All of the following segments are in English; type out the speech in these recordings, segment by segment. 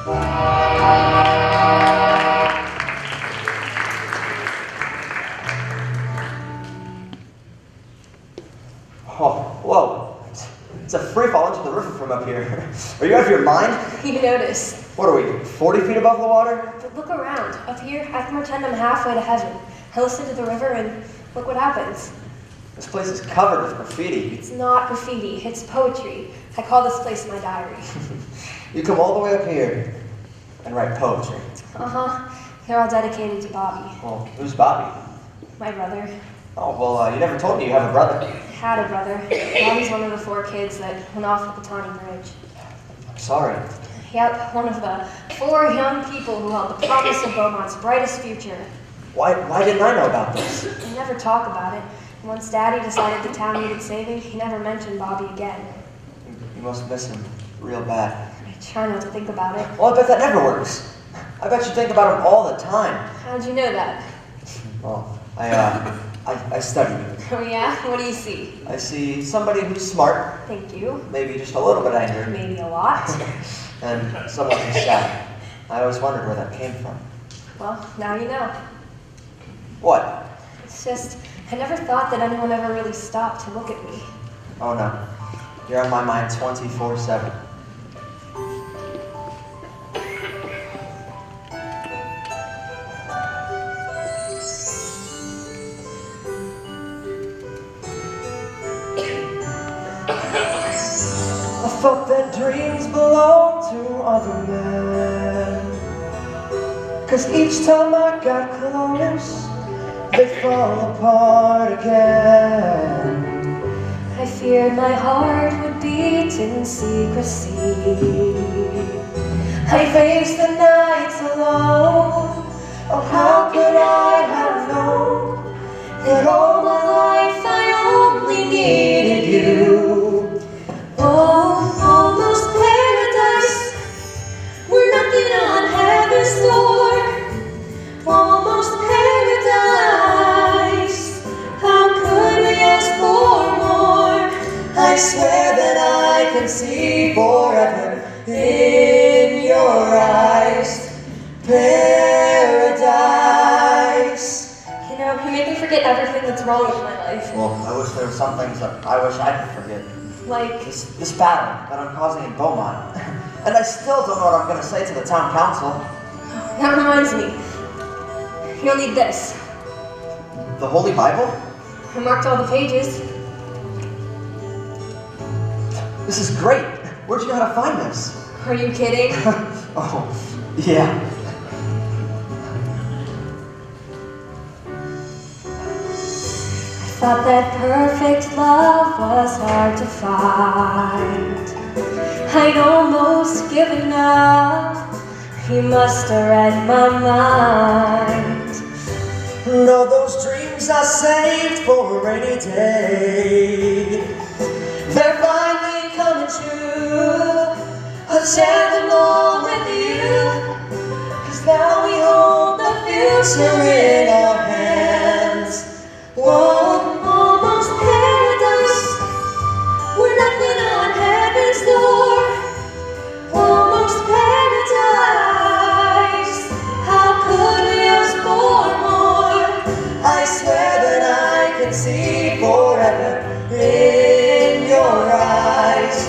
Oh, whoa. It's a free fall into the river from up here. Are you out of your mind? You notice. What are we, 40 feet above the water? But look around. Up here, I can pretend I'm halfway to heaven. I listen to the river and look what happens. This place is covered with graffiti. It's not graffiti, it's poetry. I call this place my diary. You come all the way up here and write poetry. Uh-huh. They're all dedicated to Bobby. Well, who's Bobby? My brother. Oh, well, you never told me you have a brother. Had a brother. Bobby's one of the 4 kids that went off the Tawny Bridge. I'm sorry. Yep, one of the 4 young people who held the promise of Beaumont's brightest future. Why didn't I know about this? They never talk about it. Once Daddy decided the town needed saving, he never mentioned Bobby again. You must miss him real bad. I try not to think about it. Well, I bet that never works. I bet you think about him all the time. How'd you know that? Well, I study you. Oh yeah? What do you see? I see somebody who's smart, Thank you. maybe just a little bit angry, Maybe a lot. and someone who's sad. I always wondered where that came from. Well, now you know. What? It's just, I never thought that anyone ever really stopped to look at me. Oh no. You're on my mind 24/7. I thought that dreams belonged to other men, 'cause each time I got close, they fall apart again. I feared my heart would beat in secrecy. I faced the nights alone. Oh, how could I have known that all my life I only needed you? Oh, almost paradise. We're knocking on heaven's door. Almost paradise. How could we ask for more? I swear that I can see forever in your eyes. Paradise. You know, you make me forget everything that's wrong with my life. Well, I wish there were some things that I wish I could forget. Like, This battle that I'm causing in Beaumont. And I still don't know what I'm going to say to the town council. that reminds me. You'll need this. The Holy Bible? I marked all the pages. This is great. Where'd you know how to find this? Are you kidding? Oh, yeah. Thought that perfect love was hard to find. I'd almost given up. You must have read my mind. And all those dreams I saved for a rainy day, they're finally coming true. I'll share them all with you, 'cause now we hold the future in our hands. Whoa, Almost paradise. We're knocking on heaven's door. Almost paradise. How could we ask for more? I swear that I can see forever in your eyes.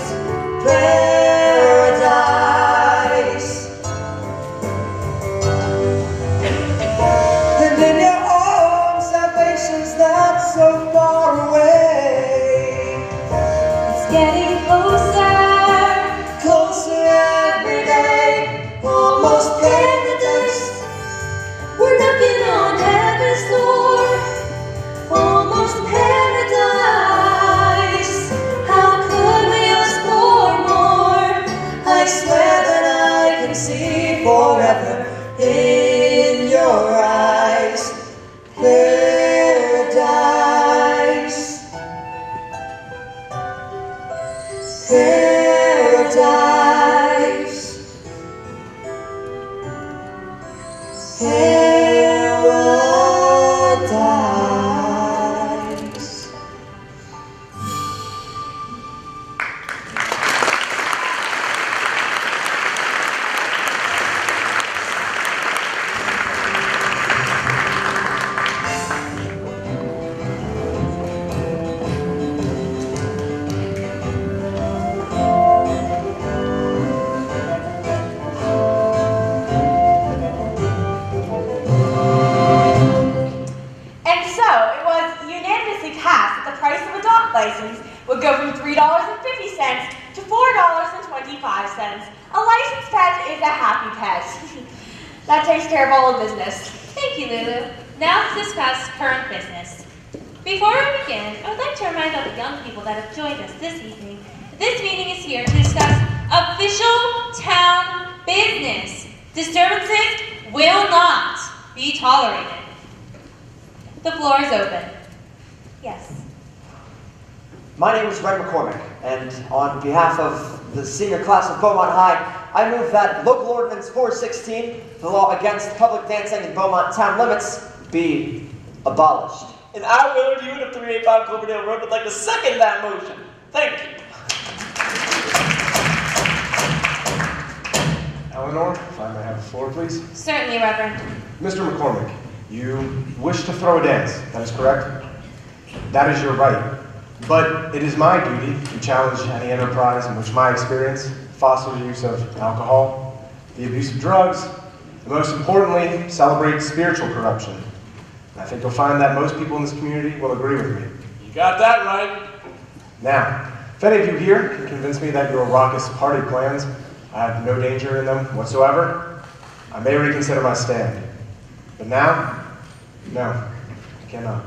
Paradise. And in your arms, salvation's not so far away. It's getting closer. Closer every day. Almost paradise. We're knocking on heaven's door. Almost paradise. How could we ask for more? I swear that I can see forever in your eyes. Paradise. Paradise. Paradise. happy pet. That takes care of all the business. Thank you, Lulu. Now to discuss current business. Before we begin, I would like to remind all the young people that have joined us this evening that this meeting is here to discuss official town business. Disturbances will not be tolerated. The floor is open. Yes. My name is Red McCormick, and on behalf of the senior class of Beaumont High, I move that Local Ordinance 416, the law against public dancing in Beaumont town limits, be abolished. And I, Willard Hewitt of 385 Cloverdale Road, would like to second that motion. Thank you. Eleanor, if I may have the floor, please. Certainly, Reverend. Mr. McCormick, you wish to throw a dance, that is correct? That is your right. But it is my duty to challenge any enterprise in which my experience fosters the use of alcohol, the abuse of drugs, and most importantly, celebrates spiritual corruption. I think you'll find that most people in this community will agree with me. You got that right. Now, if any of you here can convince me that your raucous party plans have no danger in them whatsoever, I may reconsider my stand. But now, no, I cannot.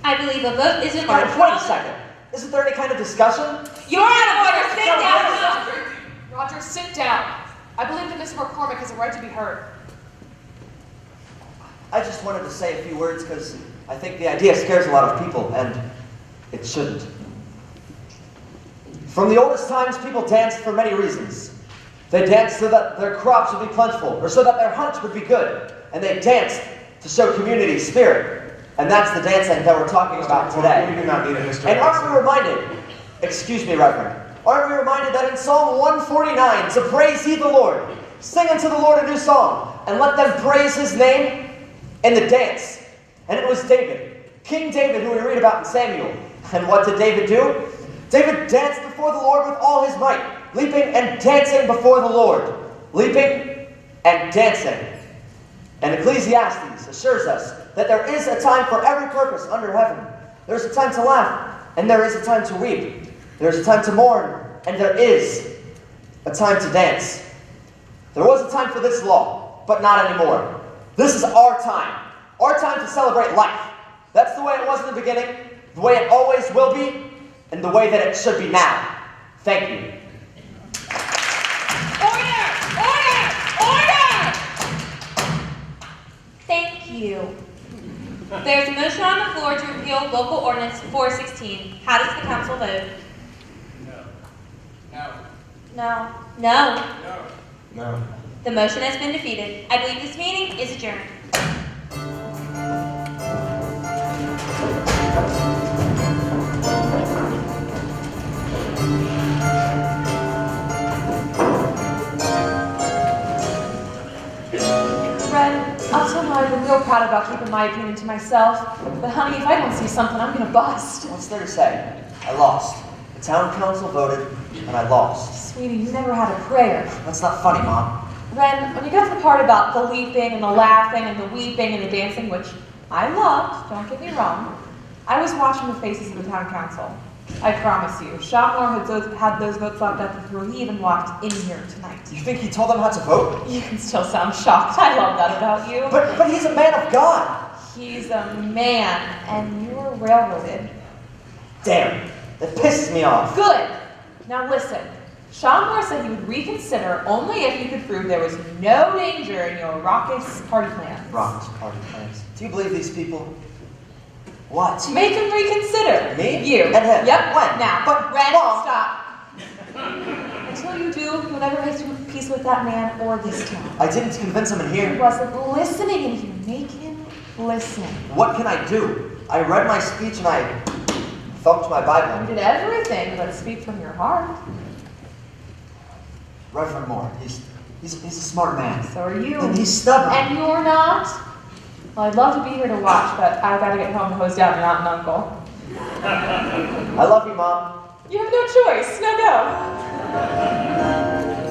I believe a vote is in All order. right, wait a second. Isn't there any kind of discussion? You're out of order. Sit down. Roger, sit down. I believe that Mr. McCormick has a right to be heard. I just wanted to say a few words because I think the idea scares a lot of people, and it shouldn't. From the oldest times, people danced for many reasons. They danced so that their crops would be plentiful, or so that their hunts would be good. And they danced to show community spirit. And that's the dancing that we're talking about today. We do not need a history. And aren't we reminded, excuse me, Reverend, aren't we reminded that in Psalm 149, to praise ye the Lord, sing unto the Lord a new song, and let them praise his name in the dance. And it was David, King David, who we read about in Samuel. And what did David do? David danced before the Lord with all his might, leaping and dancing before the Lord, leaping and dancing. And Ecclesiastes assures us that there is a time for every purpose under heaven. There's a time to laugh, and there is a time to weep. There's a time to mourn, and there is a time to dance. There was a time for this law, but not anymore. This is our time to celebrate life. That's the way it was in the beginning, the way it always will be, and the way that it should be now. Thank you. Thank you. There's a motion on the floor to repeal Local Ordinance 416. How does the council vote? No. No. No. The motion has been defeated. I believe this meeting is adjourned. I'll tell you, I've been real proud about keeping my opinion to myself. But honey, if I don't see something, I'm gonna bust. What's there to say? I lost. The town council voted, and I lost. Sweetie, you never had a prayer. That's not funny, Mom. Ren, when you got to the part about the leaping and the laughing and the weeping and the dancing, which I loved, don't get me wrong, I was watching the faces of the town council. I promise you, Shopmore had those votes locked up before he even walked in here tonight. You think he told them how to vote? You can still sound shocked. I love that about you. But he's a man of God. He's a man, and you're railroaded. Damn, that pisses me off. Good. Now listen. Shopmore said he would reconsider only if you could prove there was no danger in your raucous party plans. Raucous party plans. Do you believe these people? What? Make him reconsider. Me? You. And him. Yep. When? Now. But Ren, Mom. stop. Until you do, you'll never make peace with that man or this town. I didn't convince him in He here. wasn't listening in here. Make him listen. What can I do? I read my speech and I thumped my You Bible. did everything but speak from your heart. Reverend Moore, he's a smart man. So are you. And he's stubborn. And you're not? Well, I'd love to be here to watch, but I've got to get home to hose down your aunt and uncle. I love you, Mom. You have no choice. Now go.